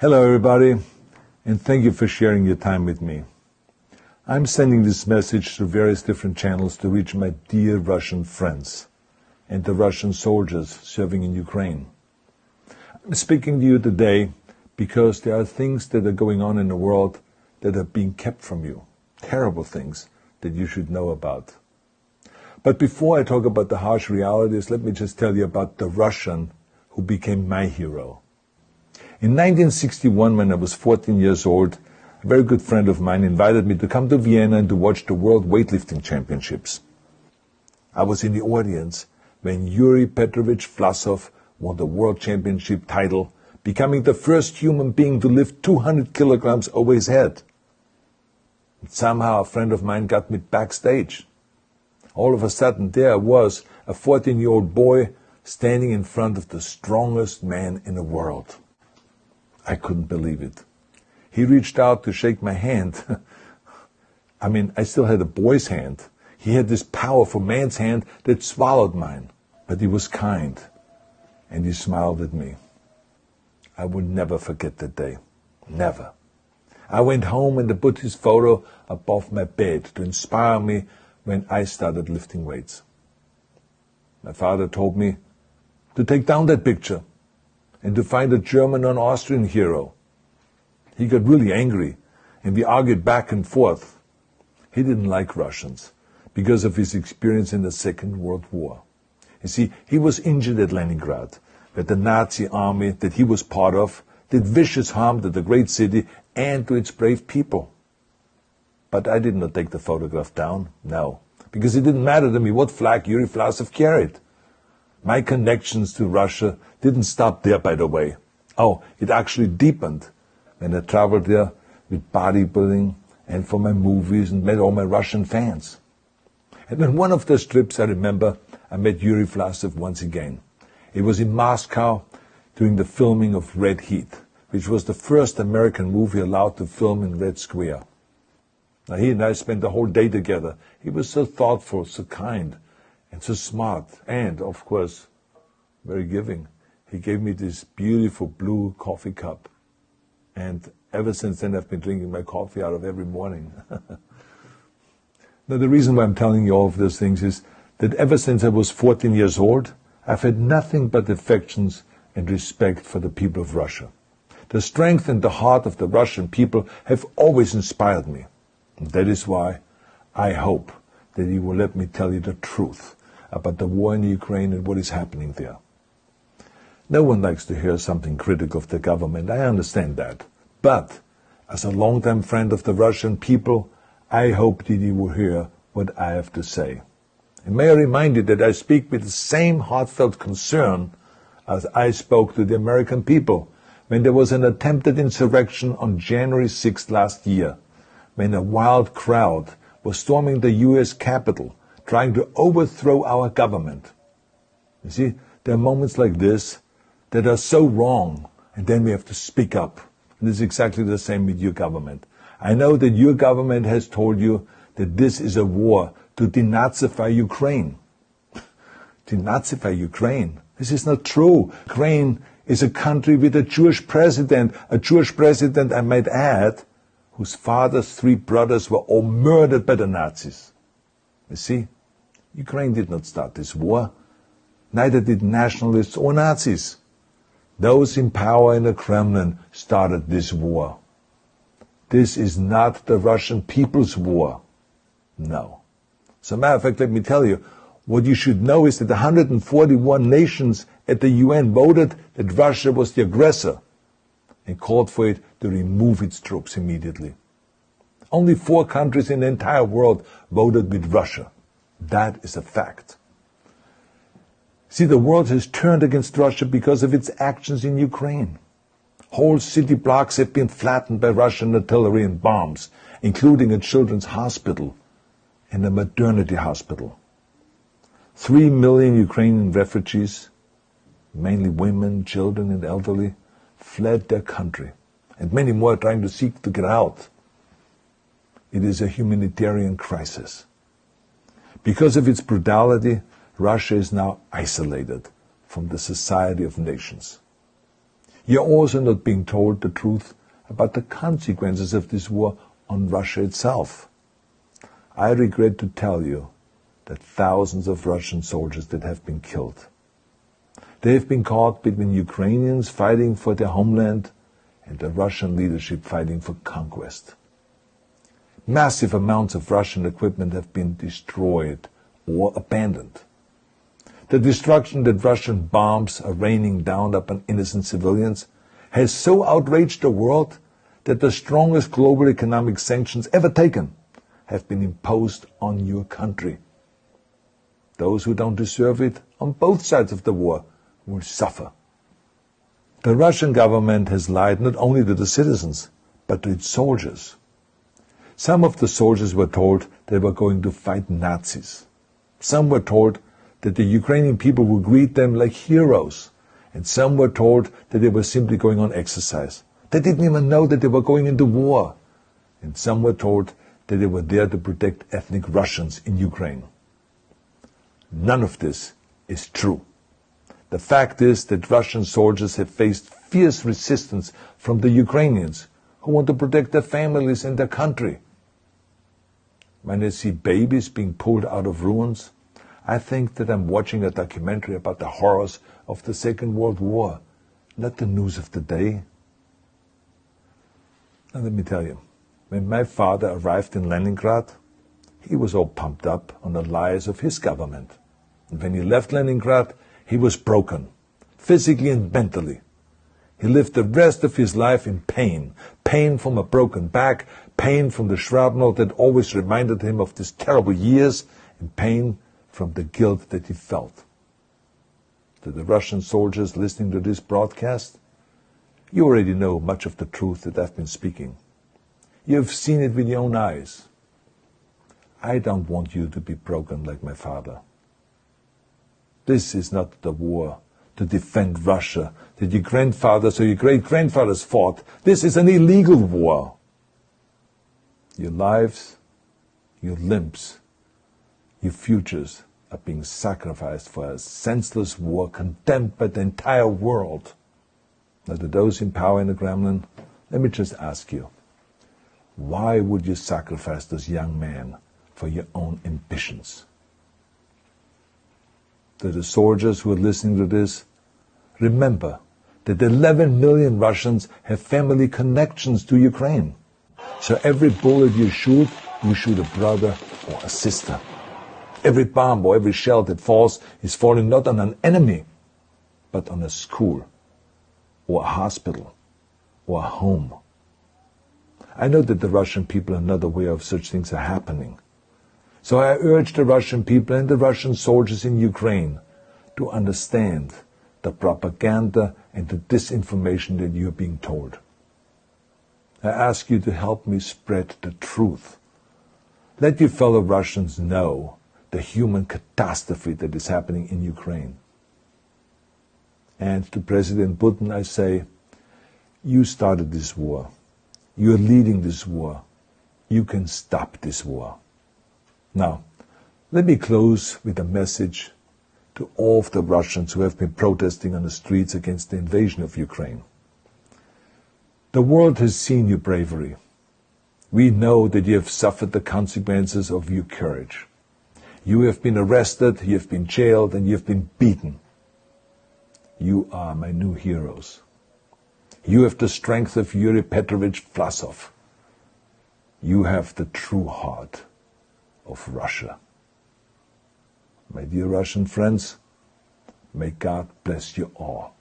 Hello everybody, and thank you for sharing your time with me. I'm sending this message through various different channels to reach my dear Russian friends and the Russian soldiers serving in Ukraine. I'm speaking to you today because there are things that are going on in the world that are being kept from you, terrible things that you should know about. But before I talk about the harsh realities, let me just tell you about the Russian who became my hero. In 1961, when I was 14 years old, a very good friend of mine invited me to come to Vienna and to watch the World Weightlifting Championships. I was in the audience when Yuri Petrovich Vlasov won the World Championship title, becoming the first human being to lift 200 kilograms over his head. And somehow a friend of mine got me backstage. All of a sudden there I was, a 14-year-old boy, standing in front of the strongest man in the world. I couldn't believe it. He reached out to shake my hand. I still had a boy's hand. He had this powerful man's hand that swallowed mine. But he was kind, and he smiled at me. I will never forget that day. Never. I went home and I put his photo above my bed to inspire me when I started lifting weights. My father told me to take down that picture and to find a German or an Austrian hero. He got really angry, and we argued back and forth. He didn't like Russians because of his experience in the Second World War. You see, he was injured at Leningrad, where the Nazi army that he was part of did vicious harm to the great city and to its brave people. But I did not take the photograph down, no, because it didn't matter to me what flag Yuri Vlasov carried. My connections to Russia didn't stop there, by the way. Oh, it actually deepened when I traveled there with bodybuilding and for my movies and met all my Russian fans. And on one of those trips, I remember, I met Yuri Vlasov once again. It was in Moscow during the filming of Red Heat, which was the first American movie allowed to film in Red Square. Now, he and I spent the whole day together. He was so thoughtful, so kind, and so smart, and, of course, very giving. He gave me this beautiful blue coffee cup. And ever since then, I've been drinking my coffee out of every morning. Now, the reason why I'm telling you all of those things is that ever since I was 14 years old, I've had nothing but affections and respect for the people of Russia. The strength and the heart of the Russian people have always inspired me. And that is why I hope that you will let me tell you the truth about the war in Ukraine and what is happening there. No one likes to hear something critical of the government, I understand that. But, as a longtime friend of the Russian people, I hope that you will hear what I have to say. And may I remind you that I speak with the same heartfelt concern as I spoke to the American people when there was an attempted insurrection on January 6th last year, when a wild crowd was storming the U.S. Capitol, trying to overthrow our government. You see, there are moments like this that are so wrong, and then we have to speak up. And it's exactly the same with your government. I know that your government has told you that this is a war to denazify Ukraine. Denazify Ukraine? This is not true. Ukraine is a country with a Jewish president, I might add, whose father's 3 brothers were all murdered by the Nazis. You see, Ukraine did not start this war. Neither did nationalists or Nazis. Those in power in the Kremlin started this war. This is not the Russian people's war. No. As a matter of fact, let me tell you, what you should know is that 141 nations at the UN voted that Russia was the aggressor and called for it to remove its troops immediately. Only 4 countries in the entire world voted with Russia. That is a fact. See, the world has turned against Russia because of its actions in Ukraine. Whole city blocks have been flattened by Russian artillery and bombs, including a children's hospital and a maternity hospital. 3 million Ukrainian refugees, mainly women, children, and elderly, fled their country, and many more are trying to seek to get out. It is a humanitarian crisis. Because of its brutality, Russia is now isolated from the society of nations. You're also not being told the truth about the consequences of this war on Russia itself. I regret to tell you that thousands of Russian soldiers that have been killed. They have been caught between Ukrainians fighting for their homeland and the Russian leadership fighting for conquest. Massive amounts of Russian equipment have been destroyed or abandoned. The destruction that Russian bombs are raining down upon innocent civilians has so outraged the world that the strongest global economic sanctions ever taken have been imposed on your country. Those who don't deserve it on both sides of the war will suffer. The Russian government has lied not only to the citizens, but to its soldiers. Some of the soldiers were told they were going to fight Nazis. Some were told that the Ukrainian people would greet them like heroes, and some were told that they were simply going on exercise. They didn't even know that they were going into war. And some were told that they were there to protect ethnic Russians in Ukraine. None of this is true. The fact is that Russian soldiers have faced fierce resistance from the Ukrainians who want to protect their families and their country. When I see babies being pulled out of ruins, I think that I'm watching a documentary about the horrors of the Second World War, not the news of the day. And let me tell you, when my father arrived in Leningrad, he was all pumped up on the lies of his government. And when he left Leningrad, he was broken, physically and mentally. He lived the rest of his life in pain. Pain from a broken back, pain from the shrapnel that always reminded him of these terrible years, and pain from the guilt that he felt. To the Russian soldiers listening to this broadcast, you already know much of the truth that I've been speaking. You have seen it with your own eyes. I don't want you to be broken like my father. This is not the war to defend Russia that your grandfathers or your great-grandfathers fought. This is an illegal war. Your lives, your limbs, your futures are being sacrificed for a senseless war condemned by the entire world. Now, to those in power in the Kremlin, let me just ask you, why would you sacrifice those young men for your own ambitions? To the soldiers who are listening to this, remember that 11 million Russians have family connections to Ukraine. So every bullet you shoot a brother or a sister. Every bomb or every shell that falls is falling not on an enemy, but on a school, or a hospital, or a home. I know that the Russian people are not aware of such things are happening. So I urge the Russian people and the Russian soldiers in Ukraine to understand the propaganda and the disinformation that you are being told. I ask you to help me spread the truth. Let your fellow Russians know the human catastrophe that is happening in Ukraine. And to President Putin I say, you started this war. You are leading this war. You can stop this war. Now, let me close with a message to all of the Russians who have been protesting on the streets against the invasion of Ukraine. The world has seen your bravery. We know that you have suffered the consequences of your courage. You have been arrested, you have been jailed, and you have been beaten. You are my new heroes. You have the strength of Yuri Petrovich Vlasov. You have the true heart of Russia. My dear Russian friends, may God bless you all.